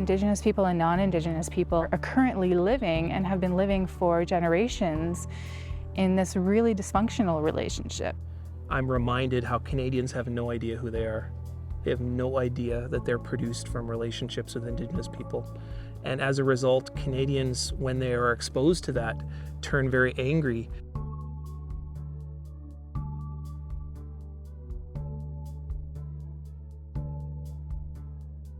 Indigenous people and non-Indigenous people are currently living and have been living for generations in this really dysfunctional relationship. I'm reminded how Canadians have no idea who they are. They have no idea that they're produced from relationships with Indigenous people. And as a result, Canadians, when they are exposed to that, turn very angry.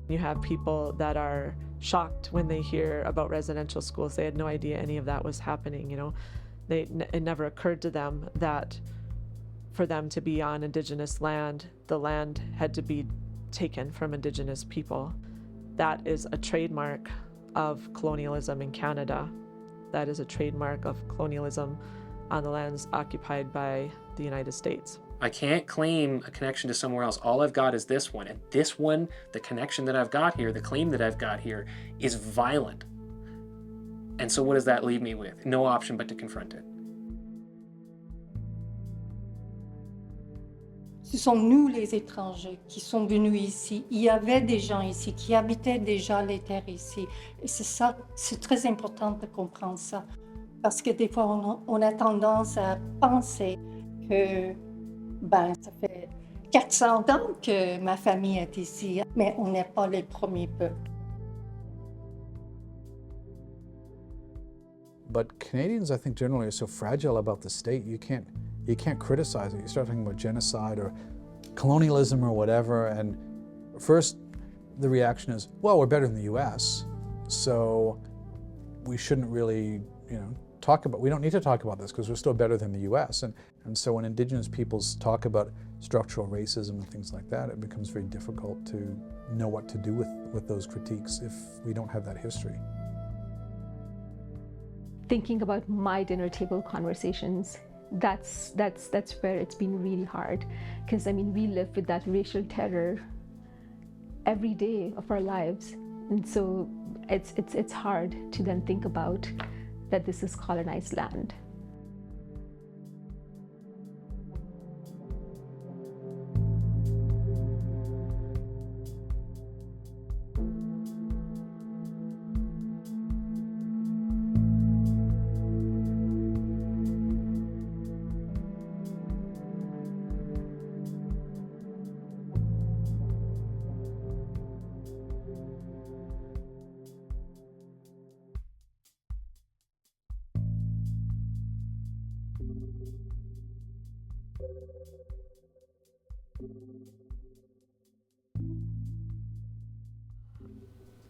You have people that are shocked when they hear about residential schools. They had no idea any of that was happening, you know. It never occurred to them that for them to be on Indigenous land, the land had to be taken from Indigenous people. That is a trademark of colonialism in Canada. That is a trademark of colonialism on the lands occupied by the United States. I can't claim a connection to somewhere else. All I've got is this one. And this one, the connection that I've got here, the claim that I've got here, is violent. And so what does that leave me with? No option but to confront it. Ce sont nous les étrangers qui sont venus ici. Il y avait des gens ici qui habitaient déjà les terres ici. Et c'est ça, c'est très important de comprendre ça. Parce que des fois, on a tendance à penser que ça fait 400 ans que ma famille est ici, mais on n'est pas les premiers peuples. But Canadians, I think, generally are so fragile about the state, you can't criticize it. You start talking about genocide or colonialism or whatever, and first the reaction is, well, we're better than the US, so we shouldn't really, we don't need to talk about this because we're still better than the US. And so when Indigenous peoples talk about structural racism and things like that, it becomes very difficult to know what to do with those critiques if we don't have that history. Thinking about my dinner table conversations, that's where it's been really hard, because I mean we live with that racial terror every day of our lives, and so it's hard to then think about that this is colonized land.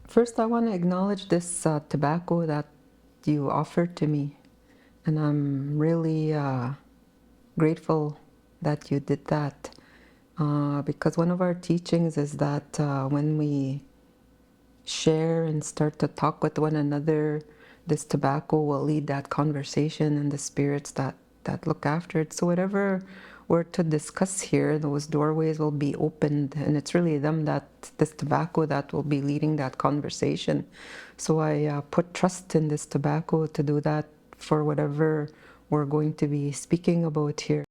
First, I want to acknowledge this tobacco that you offered to me, and I'm really grateful that you did that, because one of our teachings is that when we share and start to talk with one another, this tobacco will lead that conversation and the spirits that look after it. So whatever we're to discuss here, those doorways will be opened, and it's really this tobacco that will be leading that conversation. So I put trust in this tobacco to do that for whatever we're going to be speaking about here.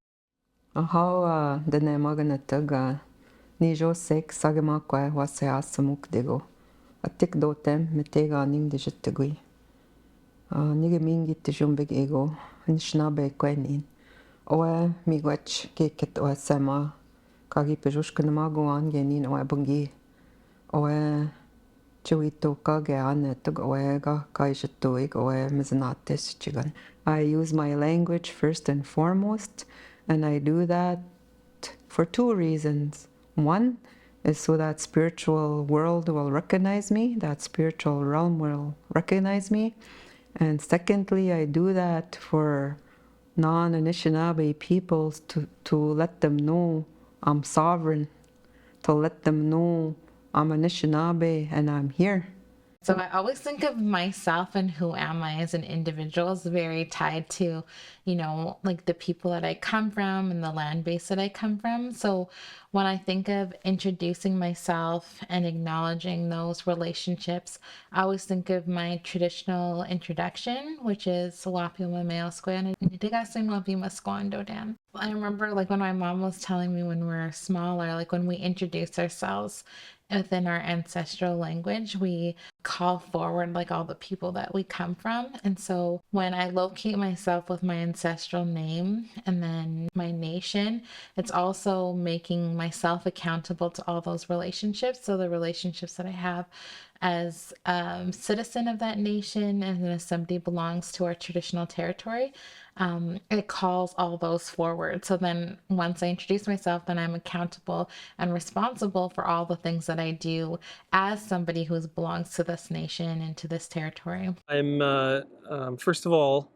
How the nemaganataga nijo sek sagamakwa wase asamukdigo atik dotem metega ning digitagui nigamingi tijumbig ego nishnabe kwenin oe miigwach keket oe sema kagi pejushkanamago angenin oe bungi oe chuito kage anetug oe ga kaishatuig oe mizanates chigan. I use my language first and foremost, and I do that for two reasons. One is so that spiritual world will recognize me, that spiritual realm will recognize me. And secondly, I do that for non-Anishinaabe peoples to let them know I'm sovereign, to let them know I'm Anishinaabe and I'm here. So I always think of myself and who am I as an individual is very tied to, like the people that I come from and the land base that I come from. So when I think of introducing myself and acknowledging those relationships, I always think of my traditional introduction, which is Wapima Meosquan. I remember like when my mom was telling me when we were smaller, like when we introduce ourselves, within our ancestral language, we call forward like all the people that we come from. And so when I locate myself with my ancestral name and then my nation, it's also making myself accountable to all those relationships. So the relationships that I have as a citizen of that nation and as somebody belongs to our traditional territory, it calls all those forward. So then once I introduce myself, then I'm accountable and responsible for all the things that I do as somebody who belongs to this nation and to this territory. I'm, first of all,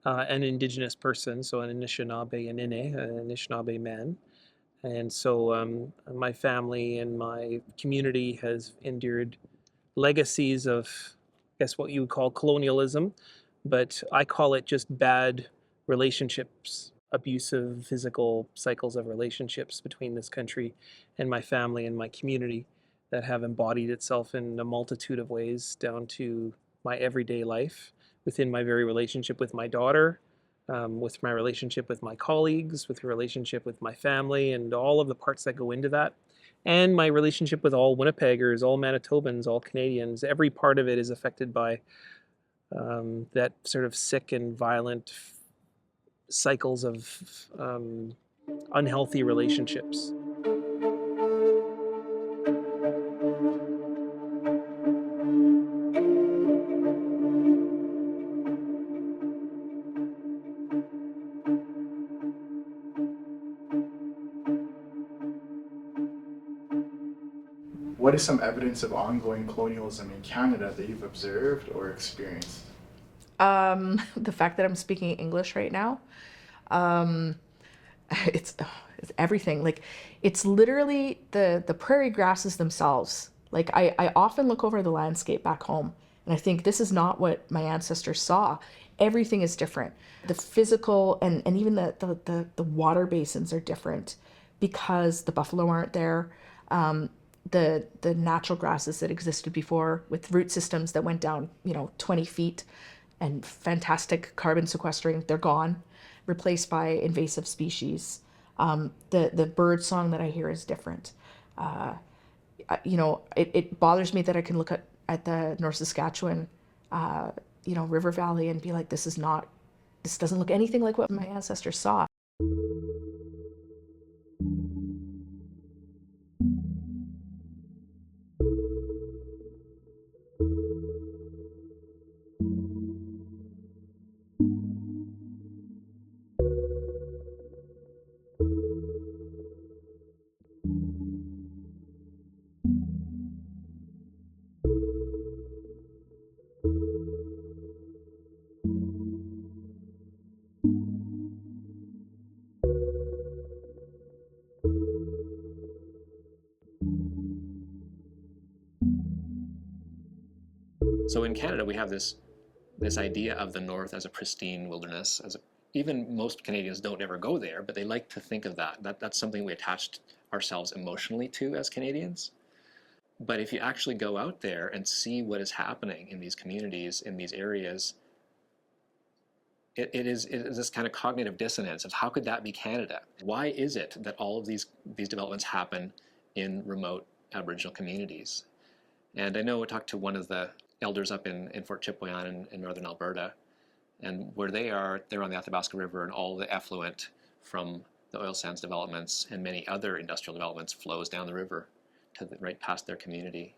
an Indigenous person, so an Anishinaabe and an Anishinaabe man. And so my family and my community has endured legacies of, I guess, what you would call colonialism, but I call it just bad relationships, abusive physical cycles of relationships between this country and my family and my community that have embodied itself in a multitude of ways down to my everyday life, within my very relationship with my daughter, with my relationship with my colleagues, with the relationship with my family, and all of the parts that go into that. And my relationship with all Winnipeggers, all Manitobans, all Canadians. Every part of it is affected by that sort of sick and violent cycles of unhealthy relationships. What is some evidence of ongoing colonialism in Canada that you've observed or experienced? The fact that I'm speaking English right now, it's everything. Like, it's literally the prairie grasses themselves. Like, I often look over the landscape back home and I think this is not what my ancestors saw. Everything is different. The physical and even the water basins are different because the buffalo aren't there. The natural grasses that existed before with root systems that went down, 20 feet and fantastic carbon sequestering, they're gone, replaced by invasive species. The bird song that I hear is different. It bothers me that I can look at the North Saskatchewan, river valley and be like, this doesn't look anything like what my ancestors saw. So in Canada, we have this idea of the North as a pristine wilderness. Even most Canadians don't ever go there, but they like to think of that. That's something we attached ourselves emotionally to as Canadians. But if you actually go out there and see what is happening in these communities, in these areas, it is this kind of cognitive dissonance of how could that be Canada? Why is it that all of these developments happen in remote Aboriginal communities? And I know I talked to one of the elders up in Fort Chipewyan in northern Alberta, and where they're on the Athabasca River, and all the effluent from the oil sands developments and many other industrial developments flows down the river to right past their community,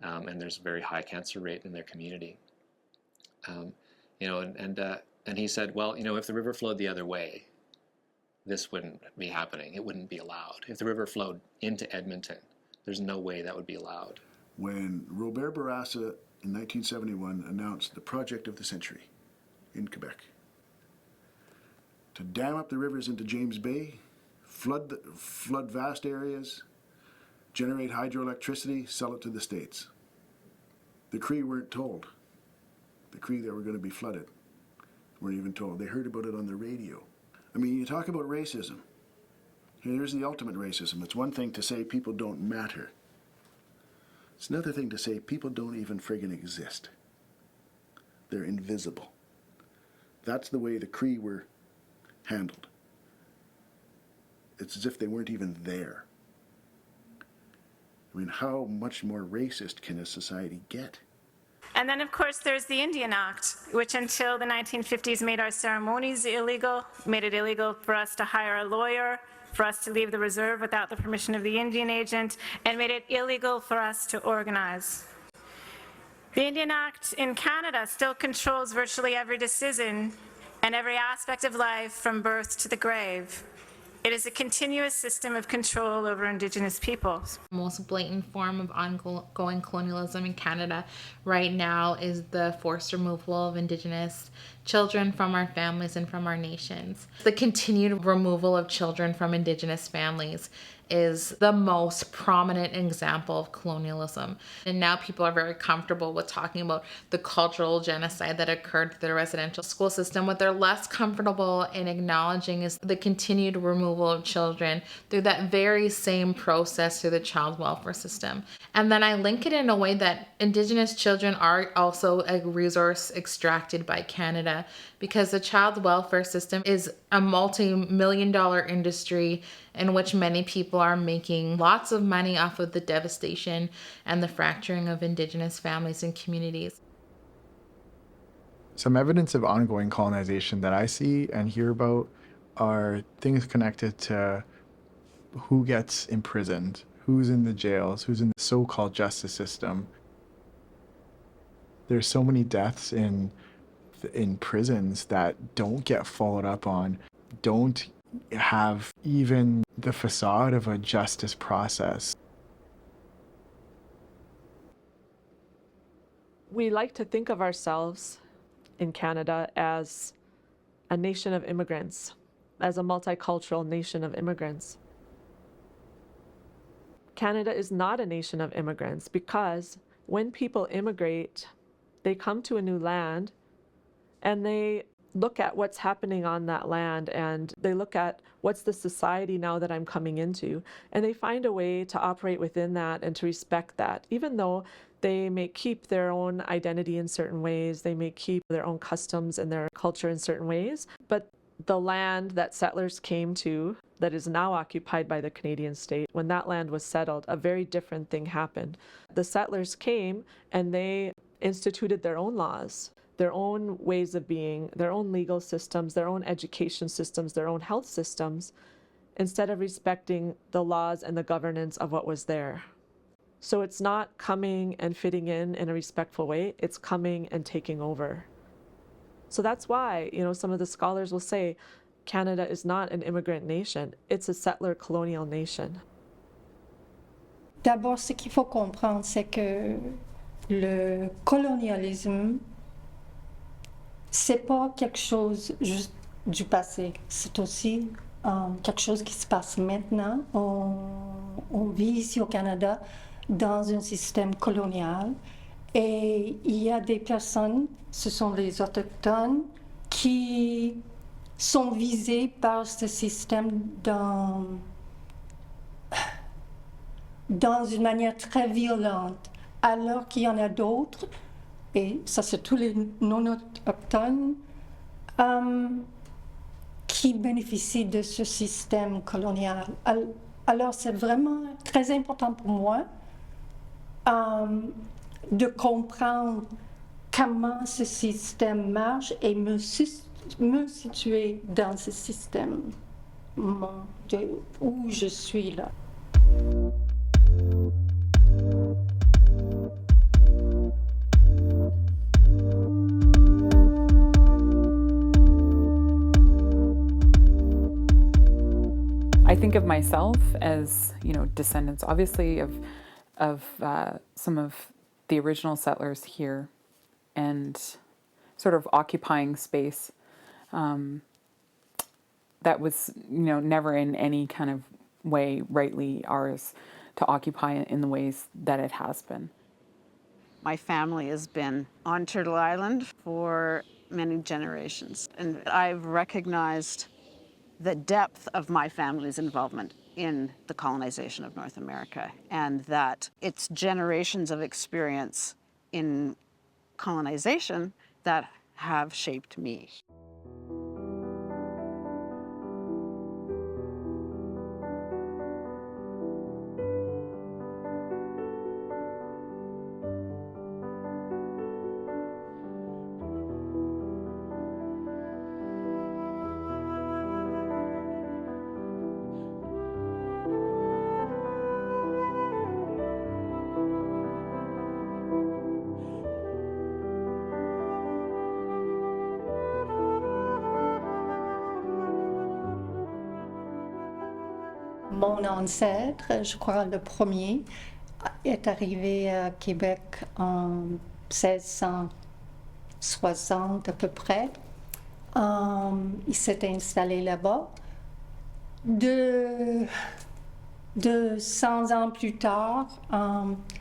and there's a very high cancer rate in their community. And he said, well, if the river flowed the other way, this wouldn't be happening. It wouldn't be allowed. If the river flowed into Edmonton, there's no way that would be allowed. When Robert Bourassa in 1971 announced the project of the century in Quebec to dam up the rivers into James Bay, flood vast areas, generate hydroelectricity, sell it to the States. The Cree weren't told. The Cree that were going to be flooded weren't even told. They heard about it on the radio. I mean, you talk about racism. Here's the ultimate racism. It's one thing to say people don't matter. It's another thing to say people don't even friggin' exist. They're invisible. That's the way the Cree were handled. It's as if they weren't even there. I mean, how much more racist can a society get? And then, of course, there's the Indian Act, which until the 1950s made our ceremonies illegal, made it illegal for us to hire a lawyer, for us to leave the reserve without the permission of the Indian agent, and made it illegal for us to organize. The Indian Act in Canada still controls virtually every decision and every aspect of life from birth to the grave. It is a continuous system of control over Indigenous peoples. The most blatant form of ongoing colonialism in Canada right now is the forced removal of Indigenous children from our families and from our nations. The continued removal of children from Indigenous families is the most prominent example of colonialism. And now people are very comfortable with talking about the cultural genocide that occurred through the residential school system. What they're less comfortable in acknowledging is the continued removal of children through that very same process through the child welfare system. And then I link it in a way that Indigenous children are also a resource extracted by Canada, because the child welfare system is a multi-million-dollar industry in which many people are making lots of money off of the devastation and the fracturing of Indigenous families and communities. Some evidence of ongoing colonization that I see and hear about are things connected to who gets imprisoned, who's in the jails, who's in the so-called justice system. There's so many deaths in prisons that don't get followed up on, don't have even the facade of a justice process. We like to think of ourselves in Canada as a nation of immigrants, as a multicultural nation of immigrants. Canada is not a nation of immigrants, because when people immigrate, they come to a new land and they look at what's happening on that land, and they look at what's the society now that I'm coming into, and they find a way to operate within that and to respect that. Even though they may keep their own identity in certain ways, they may keep their own customs and their culture in certain ways, but the land that settlers came to, that is now occupied by the Canadian state, when that land was settled, a very different thing happened. The settlers came and they instituted their own laws, their own ways of being, their own legal systems, their own education systems, their own health systems, instead of respecting the laws and the governance of what was there. So it's not coming and fitting in a respectful way, it's coming and taking over. So that's why, some of the scholars will say Canada is not an immigrant nation, it's a settler colonial nation. D'abord, ce qu'il faut comprendre, c'est que le colonialisme, c'est pas quelque chose juste du passé, c'est aussi quelque chose qui se passe maintenant. On vit ici au Canada dans un système colonial et il y a des personnes, ce sont les autochtones, qui sont visées par ce système dans une manière très violente, alors qu'il y en a d'autres, et ça c'est tous les non-autochtones, qui bénéficient de ce système colonial. Alors c'est vraiment très important pour moi de comprendre comment ce système marche et me situer dans ce système où je suis là. I think of myself as, descendants, obviously, of some of the original settlers here, and sort of occupying space that was, never in any kind of way rightly ours to occupy it in the ways that it has been. My family has been on Turtle Island for many generations, and I've recognized the depth of my family's involvement in the colonization of North America, and that it's generations of experience in colonization that have shaped me. Mon ancêtre, je crois le premier, est arrivé à Québec en 1660 à peu près. Il s'est installé là-bas. 200 ans plus tard,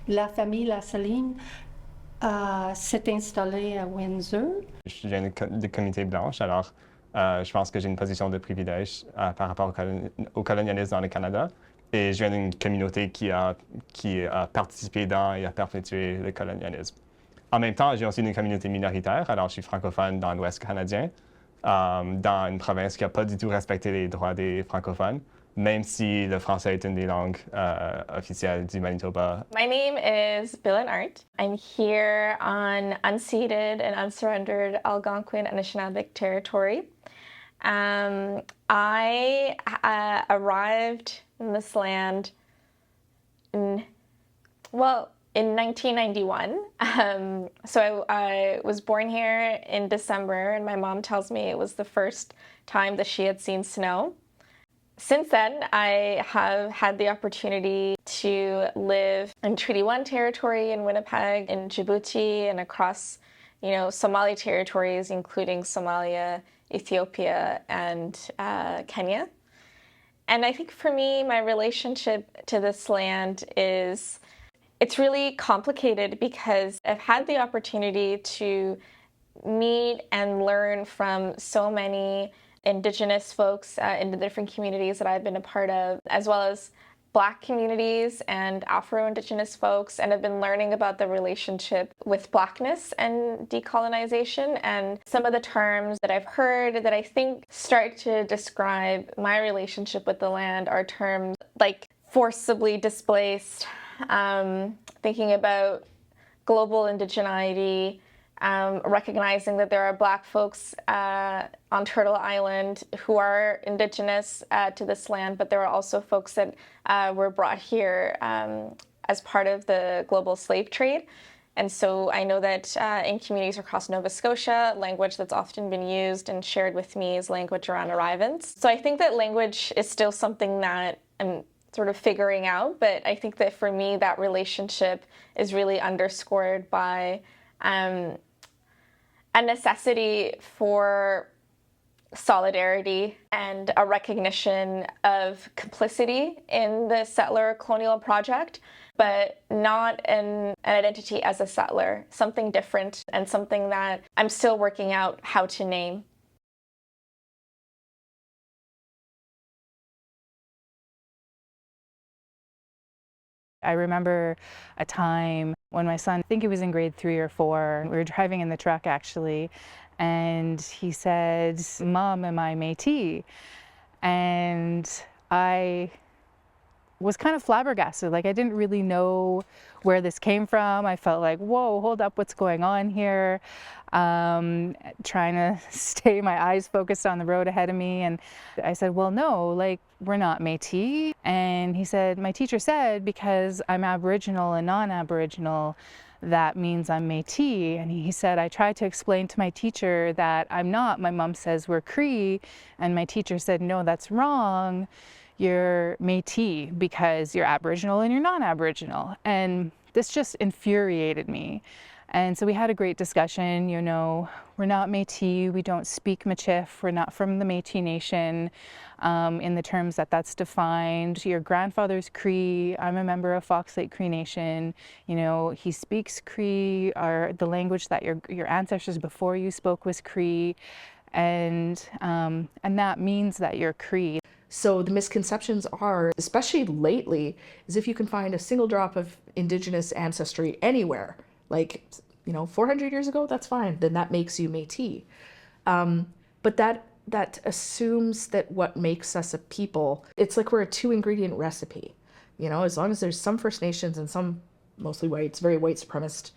la famille Lassaline s'est installée à Windsor. Je viens de communauté blanche, alors je pense que j'ai une position de privilège par rapport au colonialisme dans le Canada. Et je viens d'une communauté qui a participé dans et a perpétué le colonialisme. En même temps, j'ai aussi une communauté minoritaire, alors je suis francophone dans l'Ouest canadien, dans une province qui n'a pas du tout respecté les droits des francophones, même si le français est une des langues officielles du Manitoba. My name is Bill and Art. I'm here on unceded and unsurrendered Algonquin and Anishinaabe territory. I arrived in this land in 1991. So I was born here in December, and my mom tells me it was the first time that she had seen snow. Since then, I have had the opportunity to live in Treaty 1 territory in Winnipeg, in Djibouti, and across, Somali territories, including Somalia, Ethiopia, and Kenya. And I think for me, my relationship to this land it's really complicated because I've had the opportunity to meet and learn from so many Indigenous folks in the different communities that I've been a part of, as well as Black communities and Afro-Indigenous folks, and I've been learning about the relationship with Blackness and decolonization. And some of the terms that I've heard that I think start to describe my relationship with the land are terms like forcibly displaced, thinking about global indigeneity, recognizing that there are Black folks on Turtle Island who are Indigenous to this land, but there are also folks that were brought here as part of the global slave trade. And so I know that in communities across Nova Scotia, language that's often been used and shared with me is language around arrivants. So I think that language is still something that I'm sort of figuring out, but I think that for me, that relationship is really underscored by a necessity for solidarity and a recognition of complicity in the settler colonial project, but not an identity as a settler, something different and something that I'm still working out how to name. I remember a time when my son, I think he was in grade 3 or 4, we were driving in the truck actually, and he said, "Mom, am I Métis?" And I was kind of flabbergasted. Like, I didn't really know where this came from. I felt like, whoa, hold up, what's going on here? Trying to stay my eyes focused on the road ahead of me. And I said, well, no, like, we're not Métis. And he said, my teacher said, because I'm Aboriginal and non-Aboriginal, that means I'm Métis. And he said, I tried to explain to my teacher that I'm not. My mom says we're Cree. And my teacher said, no, that's wrong. You're Métis because you're Aboriginal and you're non-Aboriginal. And this just infuriated me. And so we had a great discussion, you know, we're not Métis, we don't speak Michif, we're not from the Métis Nation in the terms that that's defined. Your grandfather's Cree, I'm a member of Fox Lake Cree Nation, you know, he speaks Cree, or the language that your ancestors before you spoke was Cree, and that means that you're Cree. So the misconceptions are, especially lately, is if you can find a single drop of Indigenous ancestry anywhere, like, you know, 400 years ago, that's fine, then that makes you Métis. But that assumes that what makes us a people, it's like we're a 2-ingredient recipe. You know, as long as there's some First Nations and some mostly whites, very white supremacist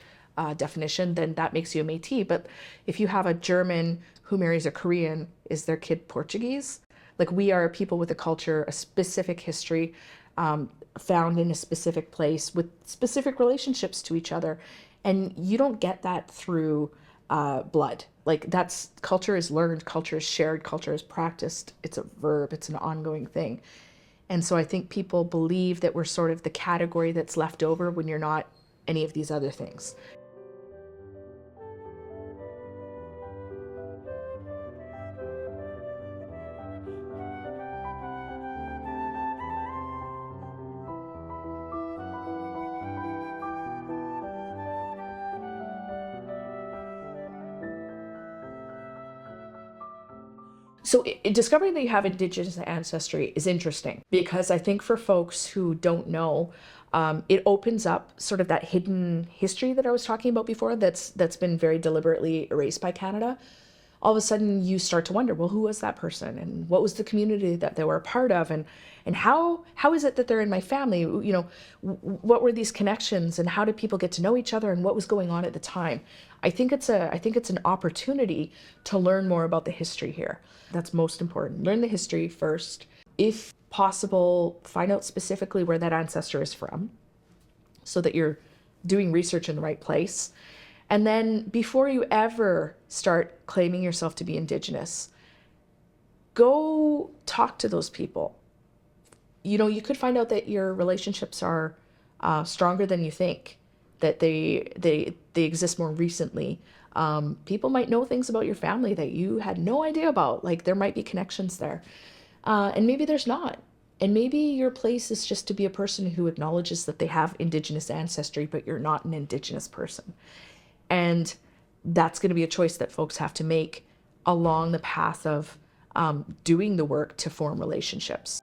definition, then that makes you a Métis. But if you have a German who marries a Korean, is their kid Portuguese? Like, we are a people with a culture, a specific history, found in a specific place with specific relationships to each other. And you don't get that through blood. Like, culture is learned, culture is shared, culture is practiced. It's a verb, it's an ongoing thing. And so I think people believe that we're sort of the category that's left over when you're not any of these other things. So discovering that you have Indigenous ancestry is interesting because I think for folks who don't know, it opens up sort of that hidden history that I was talking about before that's been very deliberately erased by Canada. All of a sudden you start to wonder, well, who was that person and what was the community that they were a part of, and how is it that they're in my family? You know, what were these connections and how did people get to know each other and what was going on at the time? I think it's an opportunity to learn more about the history here. That's most important. Learn the history first. If possible, find out specifically where that ancestor is from so that you're doing research in the right place. And then before you ever start claiming yourself to be Indigenous, go talk to those people. You know, you could find out that your relationships are stronger than you think, that they exist more recently. People might know things about your family that you had no idea about. Like there might be connections there. And maybe there's not. And maybe your place is just to be a person who acknowledges that they have Indigenous ancestry, but you're not an Indigenous person. And that's going to be a choice that folks have to make along the path of doing the work to form relationships.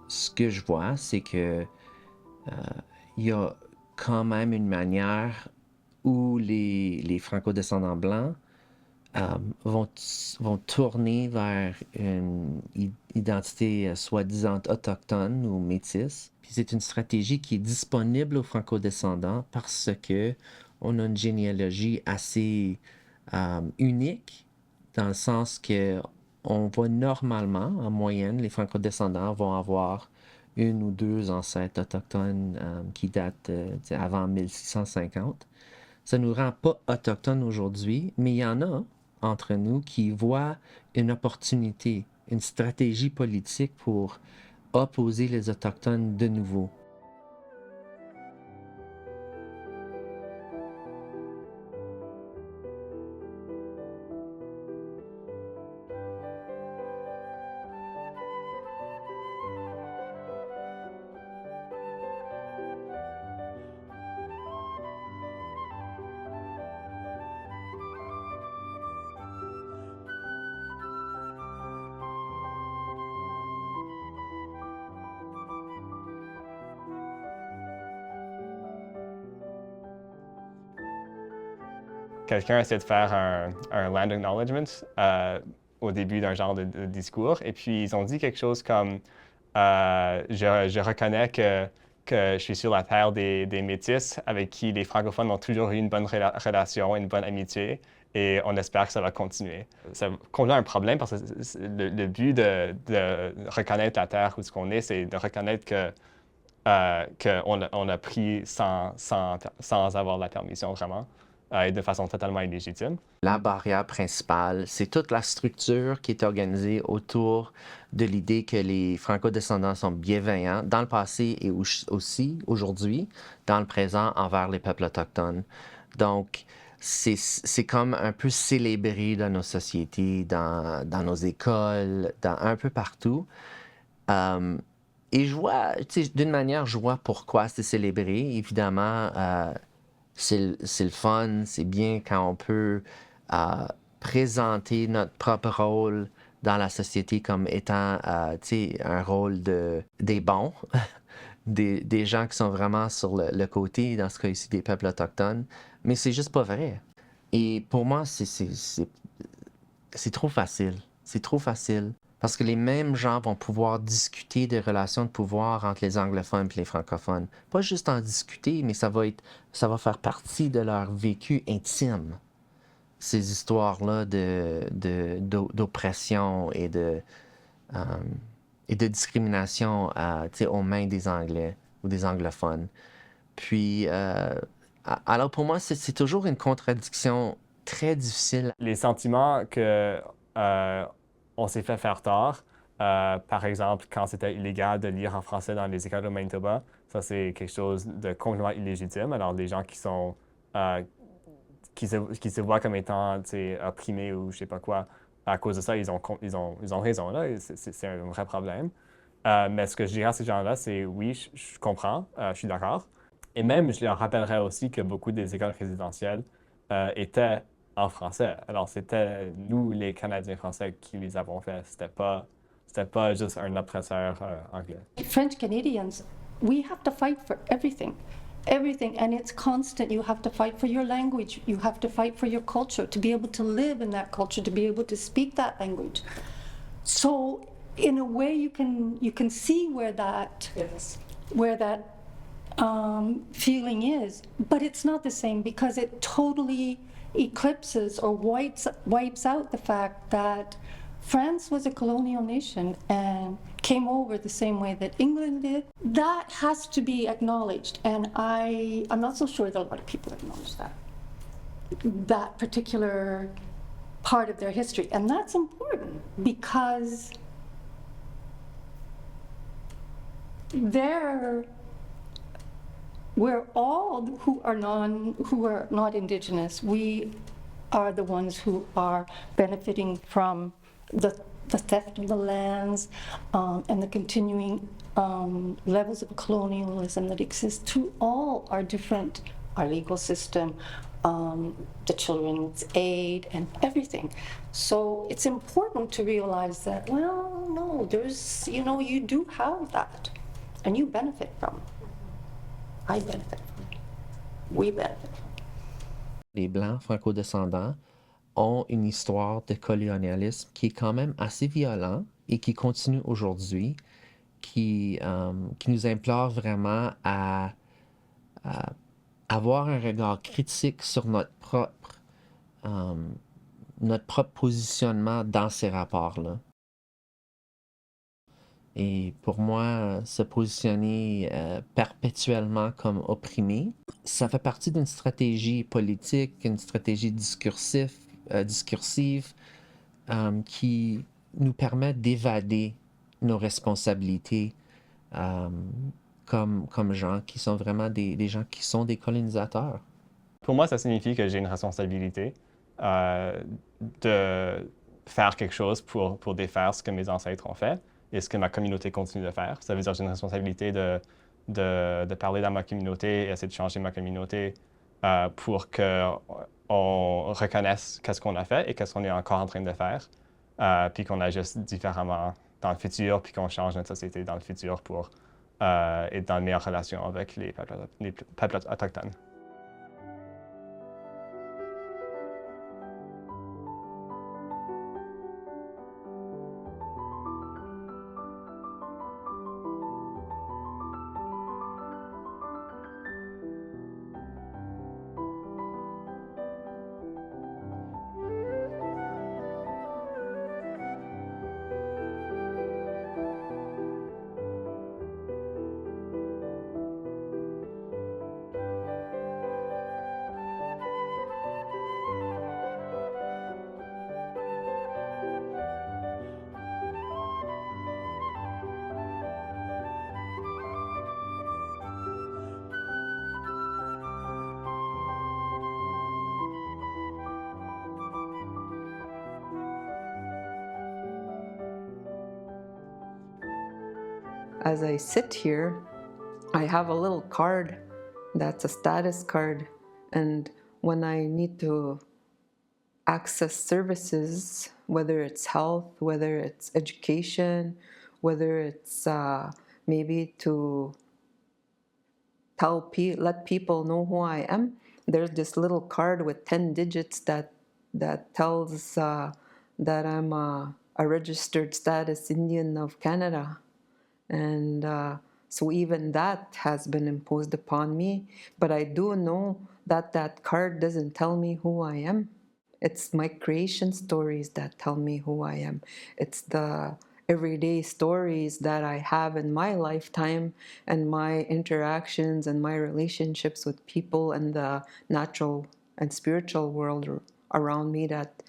Ce que je vois, c'est que y a quand même une manière où les franco-descendants blancs vont tourner vers une identité soi-disant autochtone ou métisse. Puis c'est une stratégie qui est disponible aux franco-descendants parce que on a une généalogie assez unique, dans le sens que on voit normalement, en moyenne, les franco-descendants vont avoir une ou deux ancêtres autochtones qui datent avant 1650. Ça ne nous rend pas autochtones aujourd'hui, mais il y en a entre nous qui voient une opportunité, une stratégie politique pour opposer les autochtones de nouveau. Quelqu'un essaie de faire un land acknowledgement au début d'un genre de discours, et puis ils ont dit quelque chose comme je reconnais que je suis sur la terre des Métis avec qui les francophones ont toujours eu une bonne relation, une bonne amitié, et on espère que ça va continuer. Ça convient un problème parce que le but de reconnaître la terre où ce qu'on est, c'est de reconnaître qu'on a pris sans avoir la permission vraiment. Et de façon totalement illégitime. La barrière principale, c'est toute la structure qui est organisée autour de l'idée que les franco-descendants sont bienveillants dans le passé et aussi aujourd'hui dans le présent envers les peuples autochtones. Donc, c'est comme un peu célébré dans nos sociétés, dans nos écoles, un peu partout. Et je vois, d'une manière, je vois pourquoi c'est célébré. Évidemment, c'est le fun, c'est bien quand on peut présenter notre propre rôle dans la société comme étant un rôle des bons, des gens qui sont vraiment sur le côté, dans ce cas ici, des peuples autochtones. Mais c'est juste pas vrai. Et pour moi, c'est trop facile. C'est trop facile. Parce que les mêmes gens vont pouvoir discuter des relations de pouvoir entre les anglophones et les francophones. Pas juste en discuter, mais ça va faire partie de leur vécu intime. Ces histoires-là d'oppression et de discrimination aux mains des Anglais ou des anglophones. Puis, alors pour moi, c'est toujours une contradiction très difficile. Les sentiments que on s'est fait faire tort, par exemple, quand c'était illégal de lire en français dans les écoles au Manitoba, ça c'est quelque chose de complètement illégitime. Alors les gens qui sont qui se voient comme étant opprimés ou je sais pas quoi, à cause de ça, ils ont raison là, c'est un vrai problème. Mais ce que je dirais à ces gens-là, c'est oui, je comprends, je suis d'accord. Et même, je leur rappellerai aussi que beaucoup des écoles résidentielles étaient en français. Alors, c'était nous, les Canadiens français, qui les avons fait. C'était pas juste un oppresseur anglais. French Canadians, we have to fight for everything. Everything, and it's constant. You have to fight for your language. You have to fight for your culture, to be able to live in that culture, to be able to speak that language. So, in a way, you can see where that feeling is, but it's not the same because it totally eclipses or wipes out the fact that France was a colonial nation and came over the same way that England did. That has to be acknowledged, and I'm not so sure that a lot of people acknowledge that particular part of their history, and that's important because we're all who are not Indigenous. We are the ones who are benefiting from the theft of the lands and the continuing levels of colonialism that exist through all our legal system, the children's aid, and everything. So it's important to realize that, well, no, you do have that, and you benefit from it. I benefit from it. We benefit from it. Les Blancs franco-descendants ont une histoire de colonialisme qui est quand même assez violent et qui continue aujourd'hui, qui nous implore vraiment à avoir un regard critique sur notre propre positionnement dans ces rapports-là. Et pour moi, se positionner perpétuellement comme opprimé, ça fait partie d'une stratégie politique, une stratégie discursive qui nous permet d'évader nos responsabilités comme gens qui sont vraiment des gens qui sont des colonisateurs. Pour moi, ça signifie que j'ai une responsabilité de faire quelque chose pour défaire ce que mes ancêtres ont fait et ce que ma communauté continue de faire. Ça veut dire que j'ai une responsabilité de parler dans ma communauté et essayer de changer ma communauté pour qu'on reconnaisse qu'est-ce qu'on a fait et qu'est-ce qu'on est encore en train de faire, puis qu'on ajuste différemment dans le futur, puis qu'on change notre société dans le futur pour être dans de meilleures relations avec les peuples autochtones. As I sit here, I have a little card that's a status card, And when I need to access services, whether it's health, whether it's education, whether it's maybe to let people know who I am, there's this little card with 10 digits that tells that I'm a registered status Indian of Canada. And so even that has been imposed upon me. But I do know that that card doesn't tell me who I am. It's my creation stories that tell me who I am. It's the everyday stories that I have in my lifetime and my interactions and my relationships with people and the natural and spiritual world around me that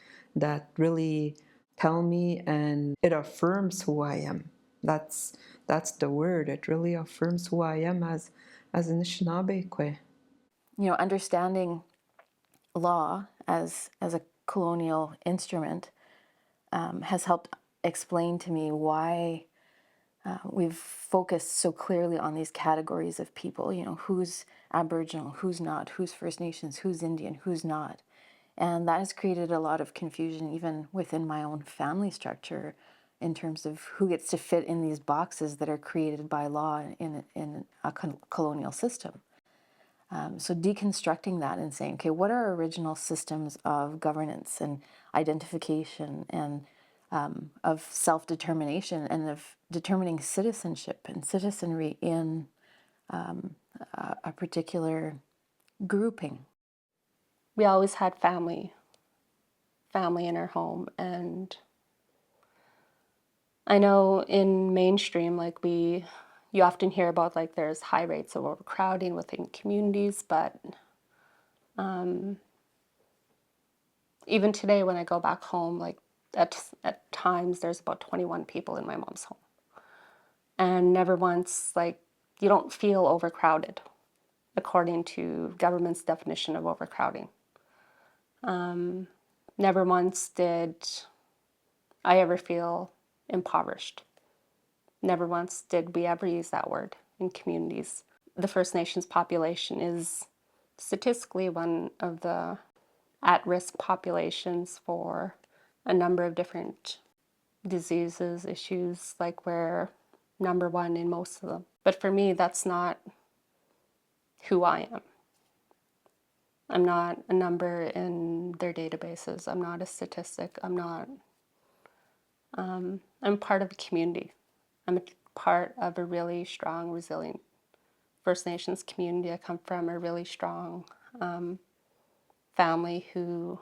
really tell me, and it affirms who I am. That's the word. It really affirms who I am as an Anishinaabe. You know, understanding law as a colonial instrument has helped explain to me why we've focused so clearly on these categories of people, you know, who's Aboriginal, who's not, who's First Nations, who's Indian, who's not. And that has created a lot of confusion even within my own family structure in terms of who gets to fit in these boxes that are created by law in a colonial system. So deconstructing that and saying, okay, what are original systems of governance and identification and of self-determination and of determining citizenship and citizenry in a particular grouping? We always had family in our home, and I know in mainstream, like you often hear about like there's high rates of overcrowding within communities, but even today when I go back home, like at times there's about 21 people in my mom's home, and never once, like, you don't feel overcrowded according to government's definition of overcrowding. Never once did I ever feel impoverished. Never once did we ever use that word in communities. The First Nations population is statistically one of the at-risk populations for a number of different diseases, issues, like we're number one in most of them. But for me, that's not who I am. I'm not a number in their databases. I'm not a statistic. I'm part of a community. I'm a part of a really strong, resilient First Nations community. I come from a really strong family who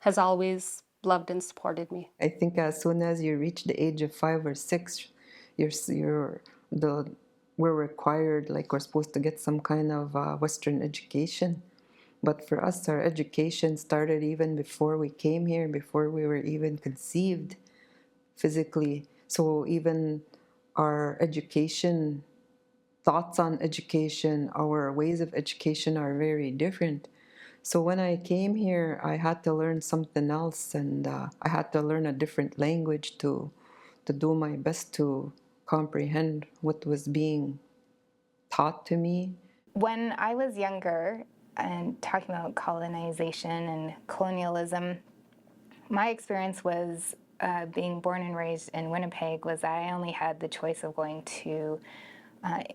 has always loved and supported me. I think as soon as you reach the age of 5 or 6, we're required, like we're supposed to get some kind of Western education. But for us, our education started even before we came here, before we were even conceived physically. So even our education, thoughts on education, our ways of education are very different. So when I came here, I had to learn something else, and I had to learn a different language to do my best to comprehend what was being taught to me. When I was younger and talking about colonization and colonialism, my experience was being born and raised in Winnipeg was I only had the choice of going to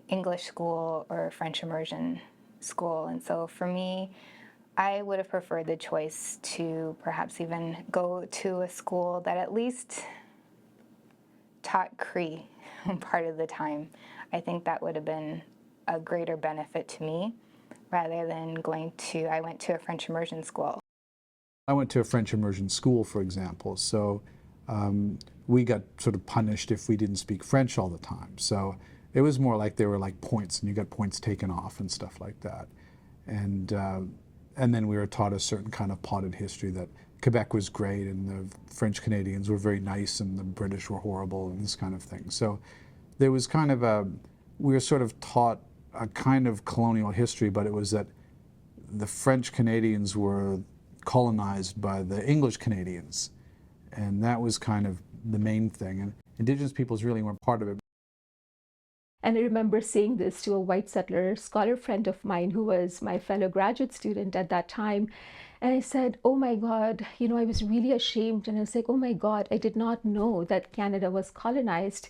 English school or French immersion school. And so for me, I would have preferred the choice to perhaps even go to a school that at least taught Cree part of the time. I think that would have been a greater benefit to me rather than I went to a French immersion school. I went to a French immersion school, for example, so we got sort of punished if we didn't speak French all the time. So it was more like there were like points, and you got points taken off and stuff like that. And then we were taught a certain kind of potted history that Quebec was great and the French Canadians were very nice and the British were horrible and this kind of thing. So there was kind of we were sort of taught a kind of colonial history, but it was that the French Canadians were colonized by the English Canadians. And that was kind of the main thing. And Indigenous peoples really weren't part of it. And I remember saying this to a white settler scholar friend of mine who was my fellow graduate student at that time. And I said, oh my God, you know, I was really ashamed. And I was like, oh my God, I did not know that Canada was colonized.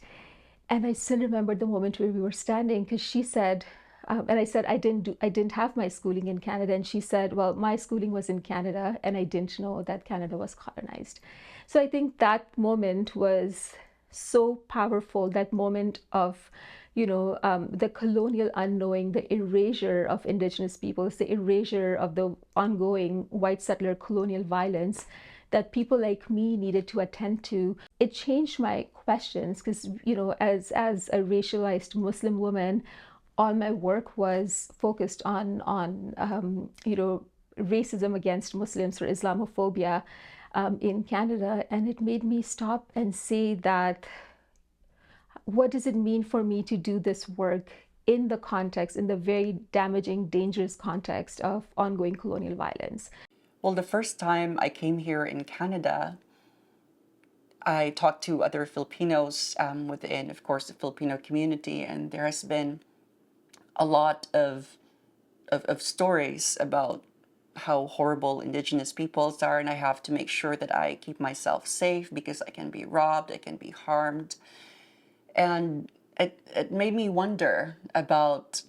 And I still remember the moment where we were standing, because she said, and I said, I didn't have my schooling in Canada. And she said, well, my schooling was in Canada and I didn't know that Canada was colonized. So I think that moment was so powerful, that moment of, you know, the colonial unknowing, the erasure of Indigenous peoples, the erasure of the ongoing white settler colonial violence that people like me needed to attend to. It changed my questions because, you know, as a racialized Muslim woman, all my work was focused on you know, racism against Muslims or Islamophobia in Canada. And it made me stop and say that, what does it mean for me to do this work in the context, in the very damaging, dangerous context of ongoing colonial violence? Well, the first time I came here in Canada, I talked to other Filipinos within, of course, the Filipino community, and there has been a lot of stories about how horrible Indigenous peoples are, and I have to make sure that I keep myself safe because I can be robbed, I can be harmed. And it made me wonder about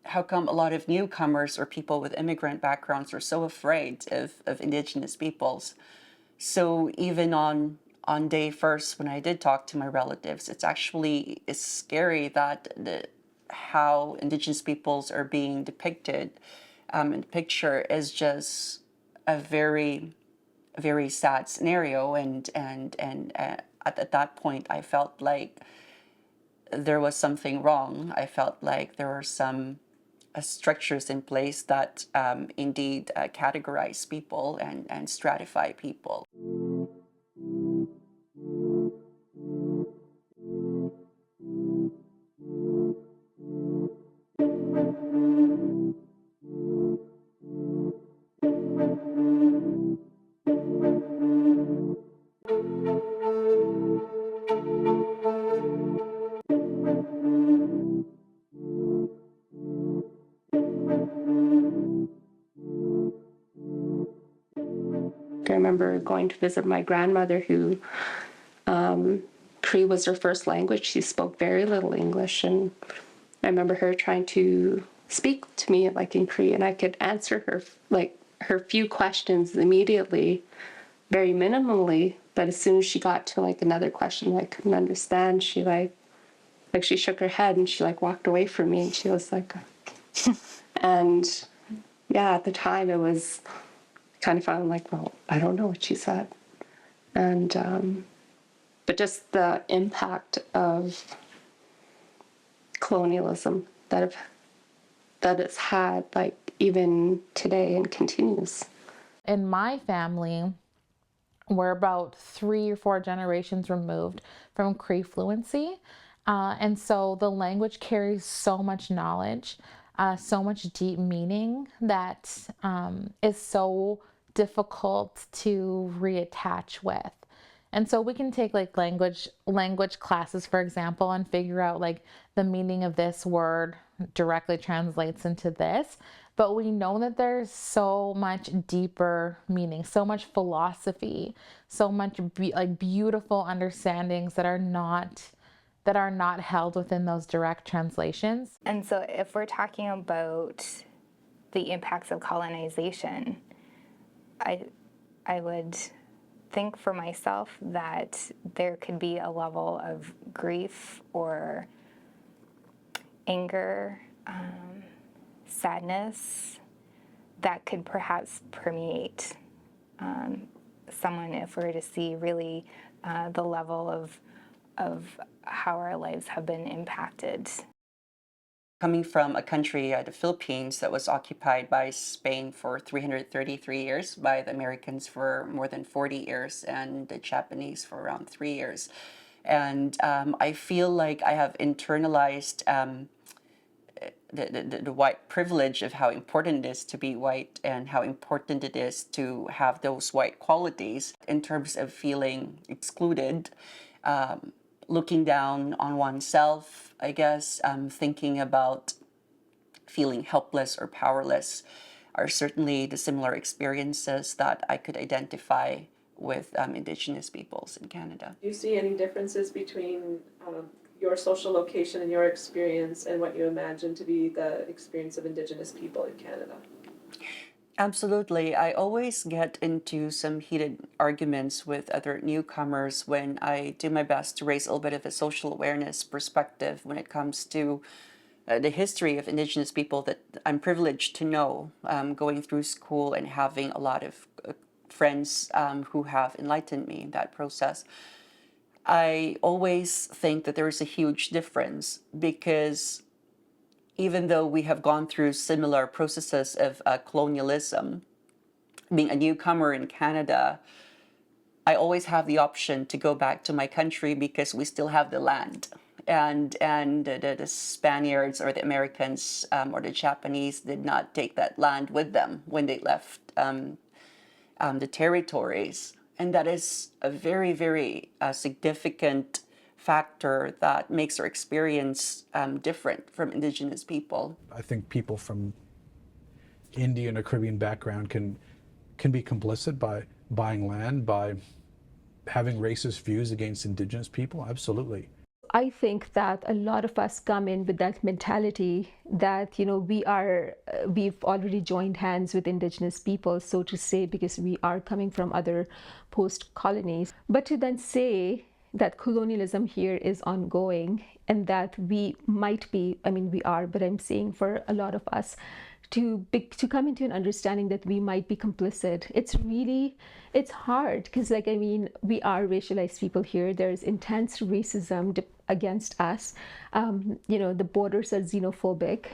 how come a lot of newcomers or people with immigrant backgrounds are so afraid of Indigenous peoples. So even on day first, when I did talk to my relatives, it's scary that how Indigenous peoples are being depicted in the picture is just a very, very sad scenario. And at that point, I felt like there was something wrong. I felt like there were some structures in place that indeed categorize people and stratify people. I remember going to visit my grandmother who Cree was her first language. She spoke very little English, and I remember her trying to speak to me like in Cree, and I could answer her like her few questions immediately, very minimally, but as soon as she got to like another question I couldn't understand, she like she shook her head and she like walked away from me, and she was like and yeah, at the time it was kind of felt like, well, I don't know what she said. And but just the impact of colonialism that it's had, like even today, and continues. In my family, we're about 3 or 4 generations removed from Cree fluency. And so the language carries so much knowledge, so much deep meaning that is so difficult to reattach with. And so we can take like language classes, for example, and figure out like the meaning of this word directly translates into this. But we know that there's so much deeper meaning, so much philosophy, so much like beautiful understandings that are not held within those direct translations. And so if we're talking about the impacts of colonization, I would think for myself that there could be a level of grief or anger, sadness that could perhaps permeate someone if we were to see really the level of how our lives have been impacted. Coming from a country, the Philippines, that was occupied by Spain for 333 years, by the Americans for more than 40 years, and the Japanese for around 3 years. And I feel like I have internalized the white privilege of how important it is to be white and how important it is to have those white qualities in terms of feeling excluded. looking down on oneself, I guess, thinking about feeling helpless or powerless are certainly the similar experiences that I could identify with Indigenous peoples in Canada. Do you see any differences between your social location and your experience and what you imagine to be the experience of Indigenous people in Canada? Absolutely. I always get into some heated arguments with other newcomers when I do my best to raise a little bit of a social awareness perspective when it comes to the history of Indigenous people that I'm privileged to know, going through school and having a lot of friends who have enlightened me in that process. I always think that there is a huge difference because even though we have gone through similar processes of colonialism, being a newcomer in Canada, I always have the option to go back to my country because we still have the land. And the Spaniards or the Americans or the Japanese did not take that land with them when they left the territories. And that is a very, very significant factor that makes our experience different from Indigenous people. I think people from Indian or Caribbean background can be complicit by buying land, by having racist views against Indigenous people. Absolutely. I think that a lot of us come in with that mentality that, you know, we've already joined hands with Indigenous people, so to say, because we are coming from other post colonies. But to then say that colonialism here is ongoing and that we might be, I mean, we are, but I'm saying for a lot of us, to come into an understanding that we might be complicit. It's hard because, like, I mean, we are racialized people here. There's intense racism against us. You know, the borders are xenophobic.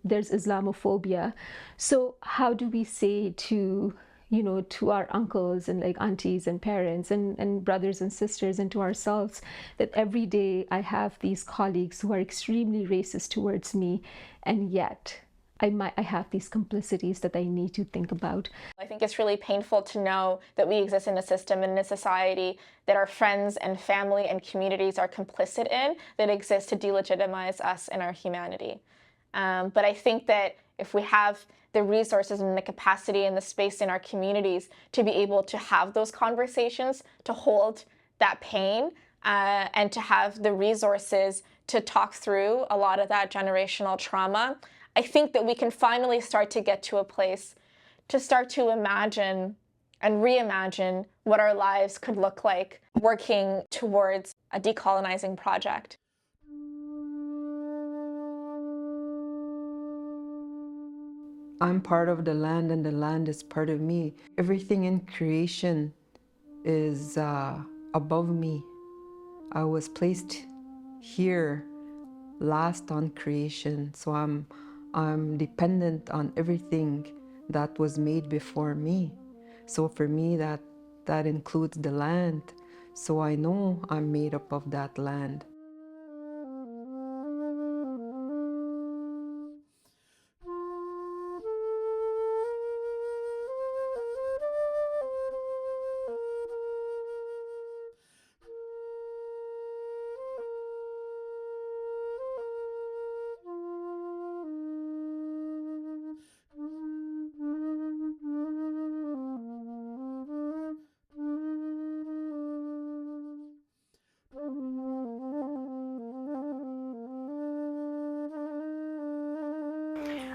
There's Islamophobia. So how do we say to, you know, to our uncles and like aunties and parents and brothers and sisters and to ourselves that every day I have these colleagues who are extremely racist towards me, and yet I have these complicities that I need to think about. I think it's really painful to know that we exist in a system and in a society that our friends and family and communities are complicit in, that exists to delegitimize us and our humanity. But I think that if we have the resources and the capacity and the space in our communities to be able to have those conversations, to hold that pain, and to have the resources to talk through a lot of that generational trauma, I think that we can finally start to get to a place to start to imagine and reimagine what our lives could look like working towards a decolonizing project. I'm part of the land and the land is part of me. Everything in creation is above me. I was placed here last on creation, so I'm dependent on everything that was made before me. So for me, that includes the land. So I know I'm made up of that land.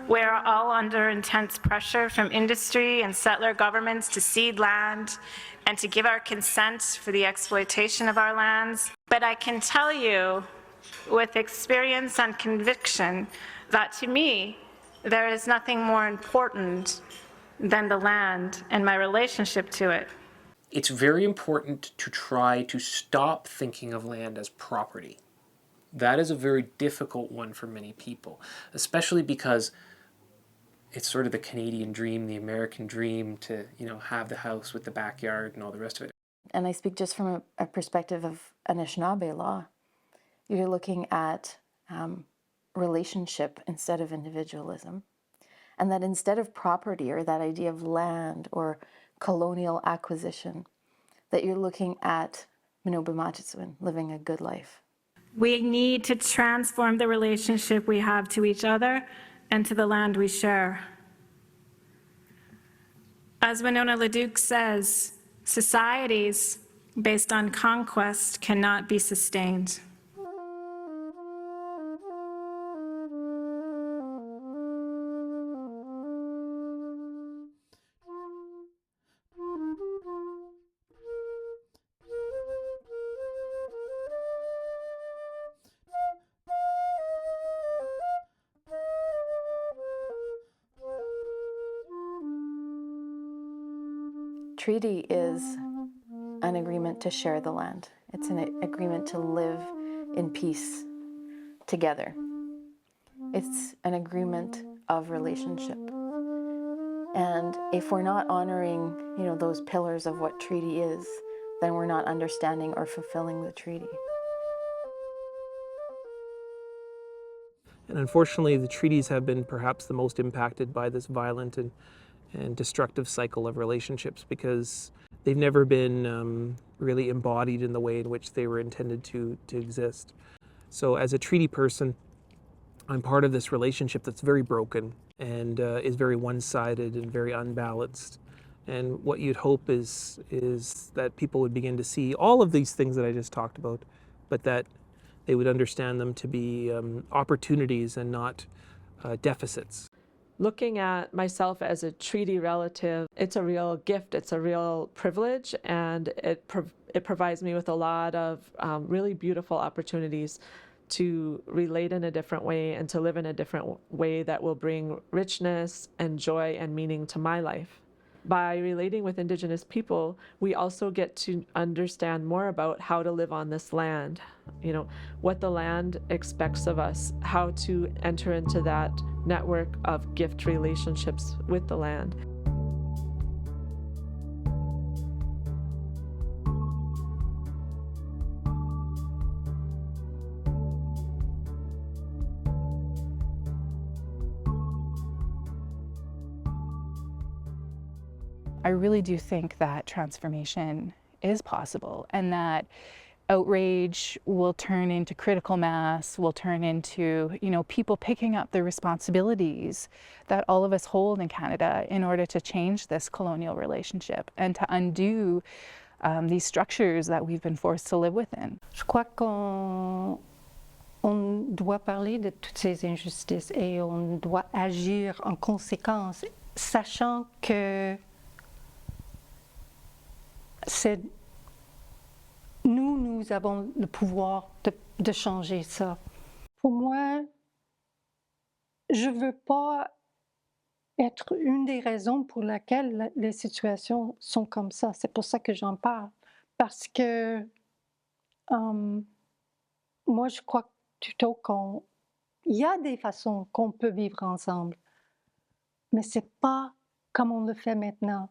We're all under intense pressure from industry and settler governments to cede land and to give our consent for the exploitation of our lands. But I can tell you with experience and conviction that to me, there is nothing more important than the land and my relationship to it. It's very important to try to stop thinking of land as property. That is a very difficult one for many people, especially because it's sort of the Canadian dream, the American dream to, you know, have the house with the backyard and all the rest of it. And I speak just from a perspective of Anishinaabe law. You're looking at relationship instead of individualism. And that instead of property or that idea of land or colonial acquisition, that you're looking at living a good life. We need to transform the relationship we have to each other and to the land we share. As Winona LaDuke says, societies based on conquest cannot be sustained. Treaty is an agreement to share the land. It's an agreement to live in peace together. It's an agreement of relationship. And if we're not honoring, those pillars of what treaty is, then we're not understanding or fulfilling the treaty. And unfortunately, the treaties have been perhaps the most impacted by this violent and destructive cycle of relationships, because they've never been really embodied in the way in which they were intended to exist. So as a treaty person, I'm part of this relationship that's very broken and is very one-sided and very unbalanced. And what you'd hope is that people would begin to see all of these things that I just talked about, but that they would understand them to be opportunities and not deficits. Looking at myself as a treaty relative, it's a real gift, it's a real privilege, and it provides me with a lot of really beautiful opportunities to relate in a different way and to live in a different way that will bring richness and joy and meaning to my life. By relating with Indigenous people, we also get to understand more about how to live on this land, what the land expects of us, how to enter into that network of gift relationships with the land. I really do think that transformation is possible, and that outrage will turn into critical mass, will turn into, people picking up the responsibilities that all of us hold in Canada in order to change this colonial relationship and to undo these structures that we've been forced to live within. Je crois qu'on doit parler de toutes ces injustices et on doit agir en conséquence, sachant que nous avons le pouvoir de changer ça. Pour moi, je ne veux pas être une des raisons pour lesquelles les situations sont comme ça. C'est pour ça que j'en parle. Parce que moi, je crois plutôt qu'il y a des façons qu'on peut vivre ensemble, mais ce n'est pas comme on le fait maintenant.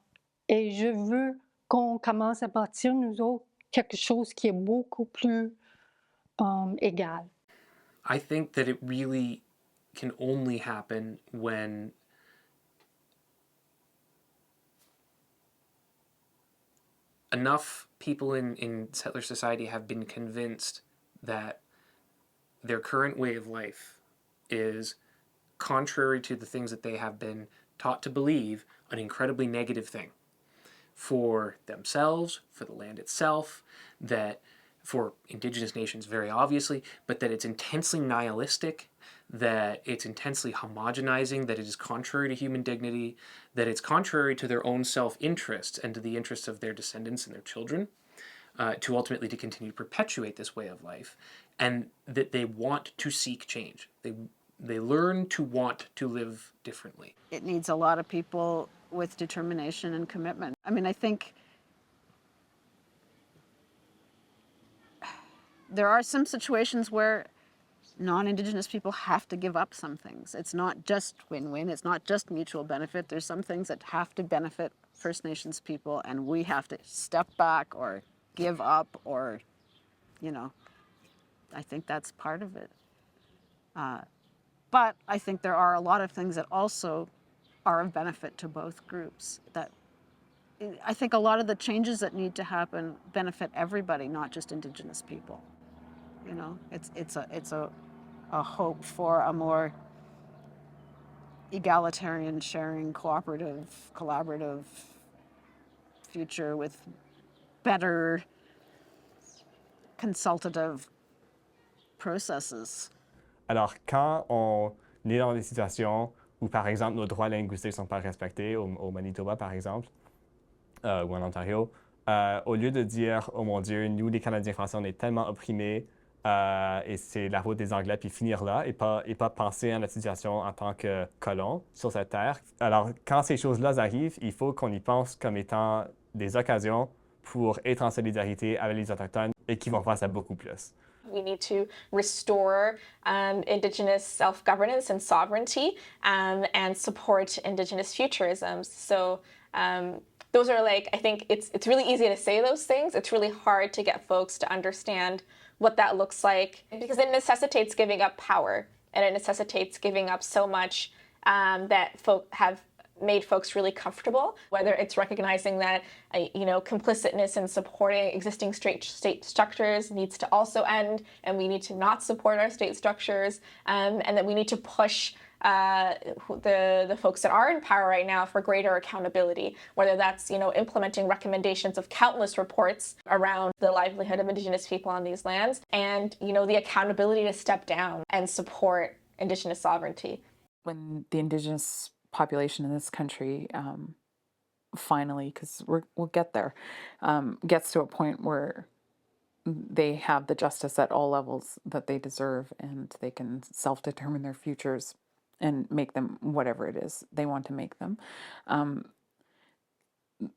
Et je veux qu'on commence à bâtir, nous autres, quelque chose qui est beaucoup plus égal. I think that it really can only happen when enough people in settler society have been convinced that their current way of life is contrary to the things that they have been taught to believe, an incredibly negative thing for themselves, for the land itself, that for Indigenous nations very obviously, but that it's intensely nihilistic, that it's intensely homogenizing, that it is contrary to human dignity, that it's contrary to their own self-interest and to the interests of their descendants and their children, to ultimately to continue to perpetuate this way of life, and that they want to seek change. They learn to want to live differently. It needs a lot of people with determination and commitment. I mean, I think there are some situations where non-Indigenous people have to give up some things. It's not just win-win, it's not just mutual benefit. There's some things that have to benefit First Nations people, and we have to step back or give up or, I think that's part of it. But I think there are a lot of things that also are of benefit to both groups that I think a lot of the changes that need to happen benefit everybody, not just Indigenous people. You know, it's a hope for a more egalitarian, sharing, cooperative, collaborative future with better consultative processes. Alors, quand on est dans des situations où, par exemple, nos droits linguistiques ne sont pas respectés, au Manitoba, par exemple, ou en Ontario, au lieu de dire « Oh mon Dieu, nous, les Canadiens français, on est tellement opprimés et c'est la faute des Anglais », puis finir là et pas penser à notre situation en tant que colons sur cette terre. Alors, quand ces choses-là arrivent, il faut qu'on y pense comme étant des occasions pour être en solidarité avec les Autochtones et qui vont faire ça beaucoup plus. We need to restore Indigenous self-governance and sovereignty and support Indigenous futurisms. So those are like, I think it's really easy to say those things. It's really hard to get folks to understand what that looks like because it necessitates giving up power and it necessitates giving up so much that folk have made folks really comfortable, whether it's recognizing that, complicitness in supporting existing state structures needs to also end, and we need to not support our state structures, and that we need to push the folks that are in power right now for greater accountability, whether that's, implementing recommendations of countless reports around the livelihood of Indigenous people on these lands, and, the accountability to step down and support Indigenous sovereignty. When the Indigenous population in this country finally, because we'll get there, gets to a point where they have the justice at all levels that they deserve and they can self-determine their futures and make them whatever it is they want to make them.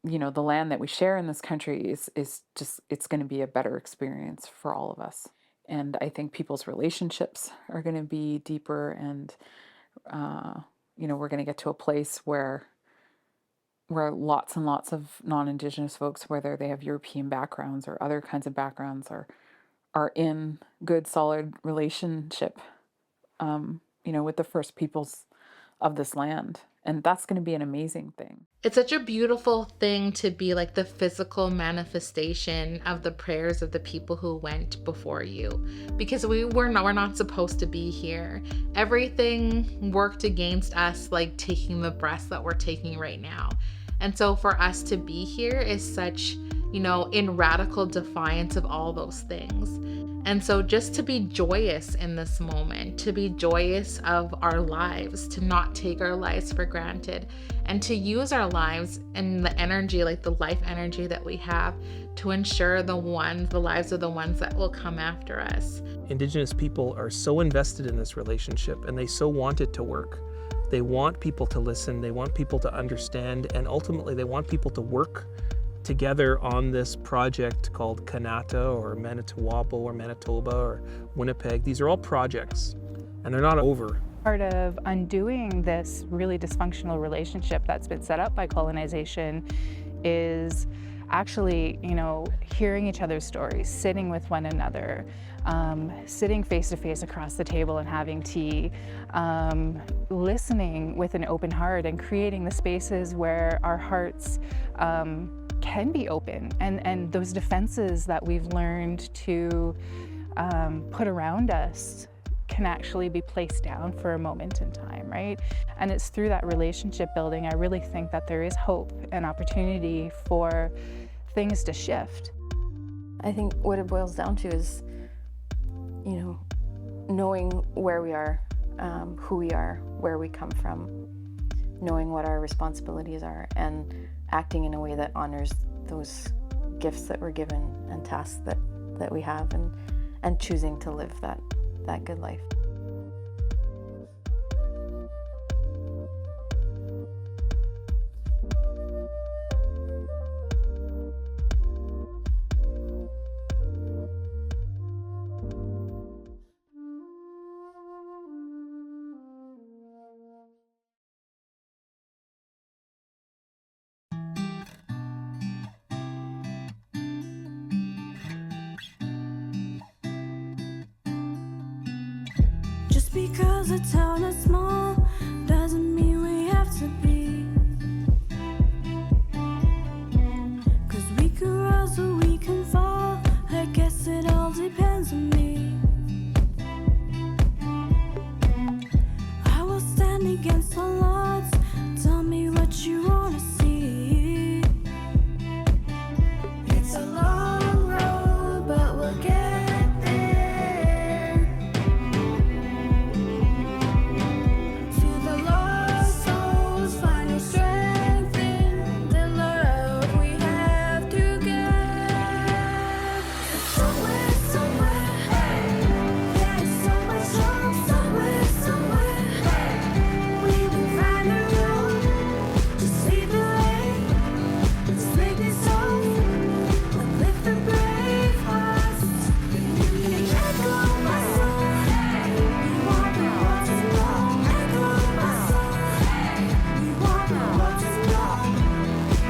The land that we share in this country is just, it's going to be a better experience for all of us. And I think people's relationships are going to be deeper and we're going to get to a place where lots and lots of non-Indigenous folks, whether they have European backgrounds or other kinds of backgrounds, are in good, solid relationship, with the First Peoples of this land. And that's going to be an amazing thing. It's such a beautiful thing to be like the physical manifestation of the prayers of the people who went before you, because we're not supposed to be here. Everything worked against us, like taking the breaths that we're taking right now. And so for us to be here is such, in radical defiance of all those things. And so just to be joyous in this moment, to be joyous of our lives, to not take our lives for granted, and to use our lives and the energy, like the life energy that we have, to ensure the lives of the ones that will come after us. Indigenous people are so invested in this relationship and they so want it to work. They want people to listen, they want people to understand, and ultimately they want people to work together on this project called Kanata or Manitowopo or Manitoba or Winnipeg. These are all projects and they're not over. Part of undoing this really dysfunctional relationship that's been set up by colonization is actually, hearing each other's stories, sitting with one another, sitting face to face across the table and having tea, listening with an open heart and creating the spaces where our hearts can be open, and those defenses that we've learned to put around us can actually be placed down for a moment in time, right? And it's through that relationship building, I really think that there is hope and opportunity for things to shift. I think what it boils down to is, knowing where we are, who we are, where we come from, knowing what our responsibilities are, and acting in a way that honors those gifts that we're given and tasks that we have, and choosing to live that good life. Because a town is small doesn't mean we have to be depends on me. I will stand against all odds. Tell me what you wanna see. It's a long road, but we'll get there. To the lost souls, find your strength in the love we have together. Somewhere, somewhere, there's so much hope. Somewhere, somewhere, we will find a road. Just lead the way. Let's make this home. Uplift the brave hearts. You can echo my soul. You want the world to know. Echo my soul. You want the world to know.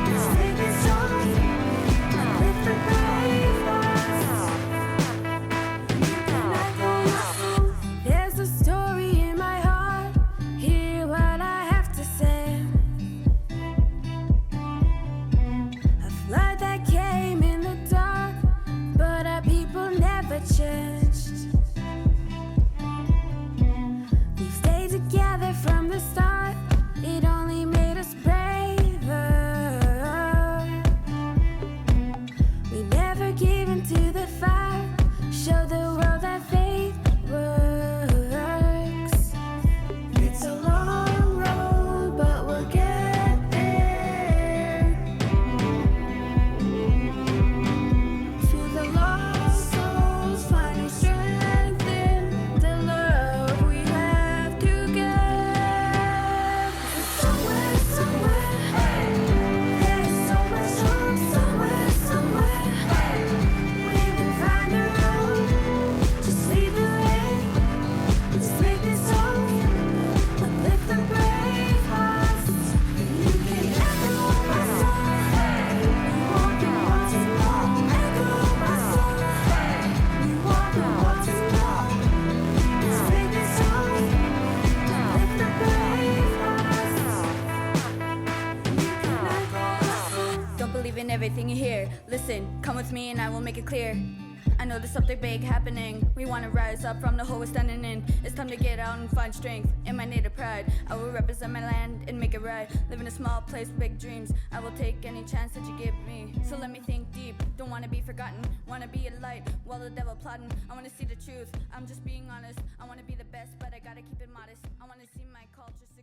Let's make this home. Uplift the brave hearts. You can echo my soul. There's a story in my heart. Hear what I have to say. A flood that came in the dark, but our people never changed. We stayed together from the start. It only made us braver. We never gave into the fire. Show the world that faith works. It's a long road, but we'll get there. To the lost souls, find your strength in the love we have together. Somewhere, somewhere, there's so much hope. Somewhere, somewhere, we will find a road. Just lead the way. Let's make this home. Uplift the brave hearts. You can echo my soul. You want the world to know. Echo my soul. You want the world to know. Let's make this home. Uplift the brave hearts. You can echo my soul. Don't believe in everything you hear. Listen, come with me and I will make it clear. I know there's something big happening. We wanna rise up from the hole we're standing in. It's time to get out and find strength in my native pride. I will represent my land and make it right. Live in a small place with big dreams. I will take any chance that you give me. So let me think deep. Don't wanna be forgotten. Wanna be a light while the devil plotting. I wanna see the truth. I'm just being honest. I wanna be the best, but I gotta keep it modest. I wanna see my culture.